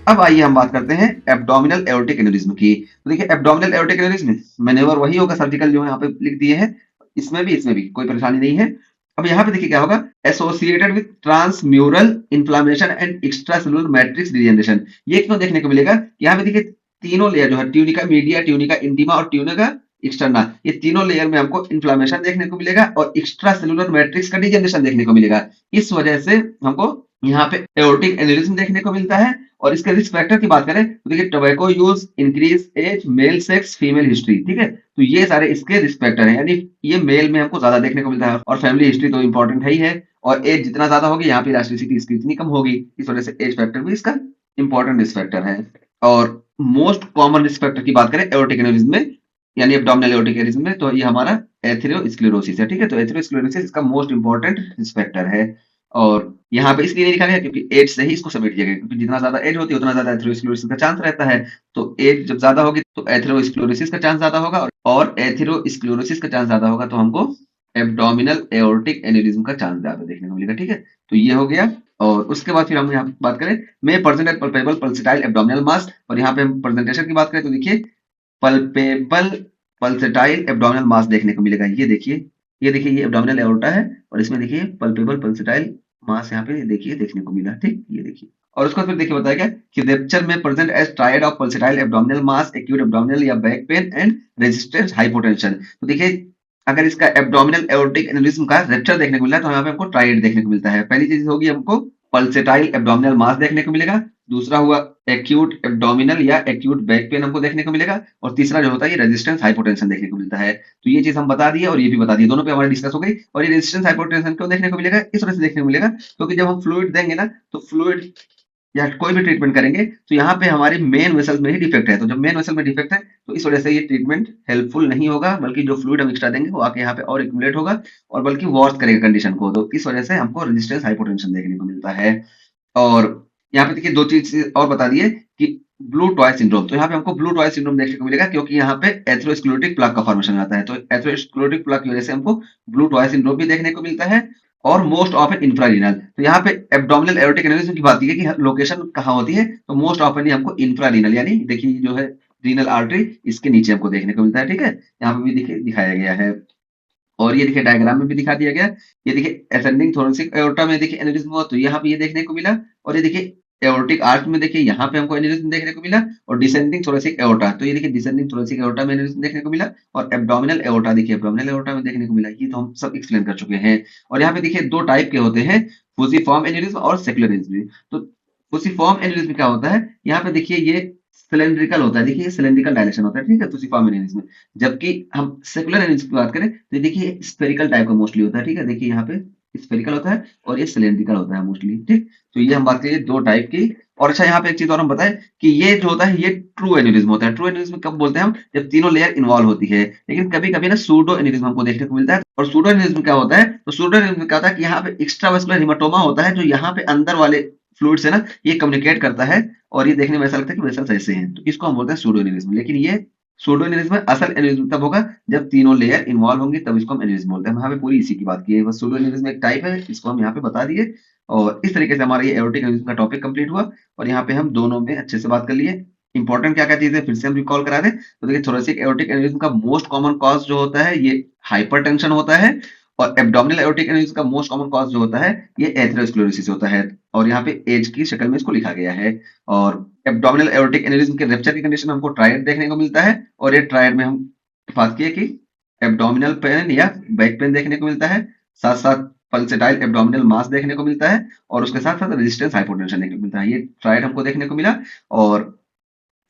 अब आइए हम बात करते हैं एब्डोमिनल एओर्टिक एन्यूरिज्म की। तो देखिए एब्डोमिनल एओर्टिक एन्यूरिज्म मैनेवर वही होगा सर्जिकल जो यहाँ पे लिख दिए हैं, इसमें भी कोई परेशानी नहीं है। अब यहाँ पे देखिए क्या होगा, associated with transmural inflammation and extra cellular matrix degeneration. ये क्यों देखने को मिलेगा, यहाँ पे देखिए तीनों लेयर जो है ट्यूनिका मीडिया, ट्यूनिका इंटीमा और ट्यूनिका एक्सटर्ना, ये तीनों लेयर में हमको इन्फ्लामेशन देखने को मिलेगा और एक्स्ट्रा सेलुलर मैट्रिक्स का डिजेनरेशन देखने को मिलेगा। इस वजह से हमको यहाँ पे एओर्टिक एन्यूरिज्म देखने को मिलता है। और इसके रिस्क फैक्टर की बात करें तो देखिए tobacco use, increase age, male sex, female history, ठीक है। तो ये सारे इसके रिस्क फैक्टर हैं, यानी ये मेल में हमको ज्यादा देखने को मिलता है। और फैमिली हिस्ट्री तो इंपॉर्टेंट है ही है, और एज जितना ज्यादा होगी यहाँ पे इलास्टिसिटी इसकी इतनी कम होगी, इस वजह से एज फैक्टर भी इसका इंपॉर्टेंट रिस्क फैक्टर है। और मोस्ट कॉमन रिस्क फैक्टर की बात करें एओर्टिक एन्यूरिज्म में, यानी एब्डोमिनल एओर्टिक एन्यूरिज्म में, तो ये हमारा एथेरोस्क्लेरोसिस है, ठीक है। तो एथेरोस्क्लेरोसिस इसका मोस्ट इंपॉर्टेंट रिस्क फैक्टर है। और यहाँ पे इसलिए नहीं लिखा गया क्योंकि एज से ही इसको समेट दिया गया, क्योंकि जितना ज्यादा एज होती है उतना ज्यादा एथेरोस्क्लेरोसिस का चांस रहता है। तो एज जब ज्यादा होगी तो एथेरोस्क्लेरोसिस का चांस ज्यादा होगा, और एथेरोस्क्लेरोसिस का चांस ज्यादा होगा तो हमको एब्डोमिनल एओर्टिक एन्यूरिज्म का चांस ज्यादा देखने को मिलेगा, ठीक है। तो ये हो गया। और उसके बाद फिर हम यहाँ पे बात करें में प्रेजेंट पल्पेबल पल्सेटाइल एब्डोमिनल मास, और यहाँ पे हम प्रेजेंटेशन की बात करें तो देखिए पल्पेबल पल्सेटाइल एब्डोमिनल मास देखने को मिलेगा। ये देखिए ये एब्डोमिनल एओर्टा है, और इसमें देखिए पल्पेबल पल्सेटाइल मास यहाँ पे देखिए देखने को मिला, ठीक, ये देखिए। और उसको फिर देखिए बताया गया कि रेप्चर में present as triad of pulsatile abdominal mass, acute abdominal या back pain and resistance hypotension. तो देखिए अगर इसका एब्डोमिनल एओर्टिक एन्यूरिज्म का रेप्चर देखने को मिला तो यहाँ पे हमको ट्रायड देखने को मिलता है। पहली चीज होगी हमको पल्सेटाइल एब्डोमिनल मास देखने को मिलेगा, दूसरा हुआ एक्यूट एब्डोमिनल या एक्यूट बैक पेन हमको देखने को मिलेगा, और तीसरा जो होता है ये रेजिस्टेंस हाइपोटेंशन देखने को मिलता है। तो ये चीज हम बता दिए और ये भी बता दिए, दोनों पे हमारी डिस्कस हो गई। और ये रेजिस्टेंस हाइपोटेंशन क्यों देखने को मिलेगा, इस वजह से देखने को मिलेगा क्योंकि जब हम फ्लूइड देंगे ना, तो फ्लूइड या कोई भी ट्रीटमेंट करेंगे तो यहाँ पे हमारी मेन वेसल में ही डिफेक्ट है। तो जब मेन वेसल में डिफेक्ट है तो इस वजह से ये ट्रीटमेंट हेल्पफुल नहीं होगा, बल्कि जो फ्लूइड हम एक्स्ट्रा देंगे वो आके यहाँ पे और एक्यूमुलेट होगा और बल्कि वर्स करेगा कंडीशन को। तो इस वजह से हमको रेजिस्टेंस हाइपोटेंशन देखने को मिलता है। और यहाँ पे देखिए दो चीज और बता दिए कि ब्लू टॉय सिंड्रोम, तो यहाँ पे हमको ब्लू टॉय सिंड्रोम देखने को मिलेगा क्योंकि यहाँ पे एथेरोस्क्लेरोटिक प्लग का फॉर्मेशन आता है। तो एथेरोस्क्लेरोटिक प्लग की वजह से हमको ब्लू टॉय सिंड्रोम भी देखने को मिलता है। और मोस्ट ऑफन इंफ्रारीनल, तो यहाँ पे एब्डोमिनल एओर्टिक एन्यूरिज्म की बात की है कि लोकेशन कहाँ होती है, तो मोस्ट ऑफन हमको इंफ्रारीनल, यानी देखिए जो है रीनल आर्टरी, इसके नीचे हमको देखने को मिलता है, ठीक है। यहाँ पे भी देखिए दिखाया गया है, और ये देखिए डायग्राम में भी दिखा दिया गया। ये देखिए असेंडिंग थोरेसिक एओर्टा में देखिए एन्यूरिज्म हुआ तो यहाँ पे ये देखने को मिला। और ये देखिए एओर्टिक आर्च में देखिए यहाँ पे हमको एन्यूरिज्म देखने को मिला। और डिसेंडिंग थोरेसिक एओर्टा, तो ये देखिए डिसेंडिंग थोरेसिक एओर्टा में एन्यूरिज्म देखने को मिला। और एब्डोमिनल एओर्टा देखिए एब्डोमिनल एओर्टा में देखने को मिला। ये तो हम सब एक्सप्लेन कर चुके हैं। और यहाँ पे देखिए दो टाइप के होते हैं, फूजिफॉर्म एन्यूरिज्म और सेक्युलर एन्यूरिज्म। तो फूजिफॉर्म एन्यूरिज्म क्या होता है, यहाँ पे देखिए ये सिलेंड्रिकल होता है, देखिए सिलेंड्रिकल डायलेशन होता है, ठीक है, फूजिफॉर्म एन्यूरिज्म में। जबकि हम सेकुलर एनालिसिस की बात करें तो देखिए स्फेरिकल टाइप का मोस्टली होता है, ठीक है। देखिए यहाँ पे स्फेरिकल होता है और ये सिलेंड्रिकल होता है मोस्टली, ठीक। तो ये हम बात करें दो टाइप की। और अच्छा यहाँ पे एक चीज और हम बताएं कि ये जो होता है ये ट्रू एन्यूरिज्म होता है। ट्रू एन्यूरिज्म कब बोलते हैं हम, जब तीनों लेयर इन्वॉल्व होती है। लेकिन कभी कभी ना सूडो एन्यूरिज्म हमको देखने को मिलता है। और सूडो एन्यूरिज्म क्या होता है, तो सूडो एन्यूरिज्म क्या होता है कि यहाँ पे एक्स्ट्रावेस्कुलर हिमाटोमा होता है, जो यहाँ पे अंदर वाले फ्लूइड से ना ये कम्युनिकेट करता है, और ये देखने में ऐसा लगता है कि वेसल्स ऐसे हैं, तो इसको हम बोलते हैं सूडो एन्यूरिज्म। लेकिन ये सूडो एन्यूरिज्म में असल एन्यूरिज्म तब होगा जब तीनों लेयर इन्वॉल्व होंगे, तब इसको हम एन्यूरिज्म बोलते हैं। हम यहाँ पे पूरी इसी की बात की है, बस सूडो एन्यूरिज्म एक टाइप है, इसको हम यहाँ पे बता दिए। और इस तरीके से हमारा ये एओर्टिक एन्यूरिज्म का टॉपिक कंप्लीट हुआ। और यहाँ पे हम दोनों में अच्छे से बात कर लिए। इंपॉर्टेंट क्या क्या चीजें फिर से हम रिकॉल करा दें तो देखिए थोरेसिक एओर्टिक एन्यूरिज्म का मोस्ट कॉमन कॉज जो होता है ये हाइपरटेंशन होता है। और एब्डोमिनल एओर्टिक एन्यूरिज्म का मोस्ट कॉमन कॉज जो होता है ये एथेरोस्क्लेरोसिस होता है। और यहाँ पे एज की शक्ल में इसको लिखा गया है। और एब्डोमिनल एओर्टिक एन्यूरिज्म के रप्चर की कंडीशन में हमको ट्रायड देखने को मिलता है। और ये ट्रायड में हम बात किए कि एब्डोमिनल पेन या बैक पेन देखने को मिलता है, साथ साथ पल्सेटाइल एब्डोमिनल मास देखने को मिलता है, और उसके साथ साथ रेजिस्टेंस हाइपोटेंशन देखने को मिलता है। ये ट्रायड हमको देखने को मिला। और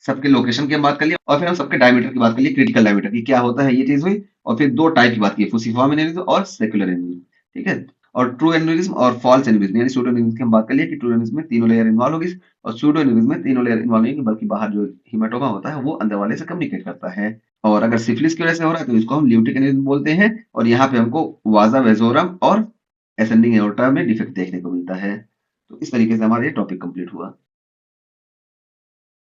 सबके लोकेशन की हम बात कर लिए, और फिर हम सबके डायमीटर की बात कर लिए, क्रिटिकल डायमीटर की क्या होता है ये चीज हुई। और फिर दो टाइप की बात की, फूसिफॉर्म एन्यूरिज्म और सेक्युलर एन्यूरिज्म, ठीक है। और ट्रू एन्यूरिज्म और फॉल्स एन्यूरिज्म, यानी सूडो एन्यूरिज्म की हम बात कर लिए कि ट्रू एन्यूरिज्म में तीनों लेयर इन्वॉल्व होगी, और सूडो एन्यूरिज्म में तीनों लेयर इन्वॉल्व नहीं होगी, बल्कि बाहर जो हिमेटोमा होता है वो अंदर वाले से कम्युनिकेट करता है। और अगर सिफिलिस की वजह से हो रहा है तो इसको हम ल्यूटिक एन्यूरिज्म बोलते हैं। और यहाँ पे हमको वाजा वेजोरम और एसेंडिंग एओर्टा में डिफेक्ट देखने को मिलता है। तो इस तरीके से हमारा ये टॉपिक कंप्लीट हुआ।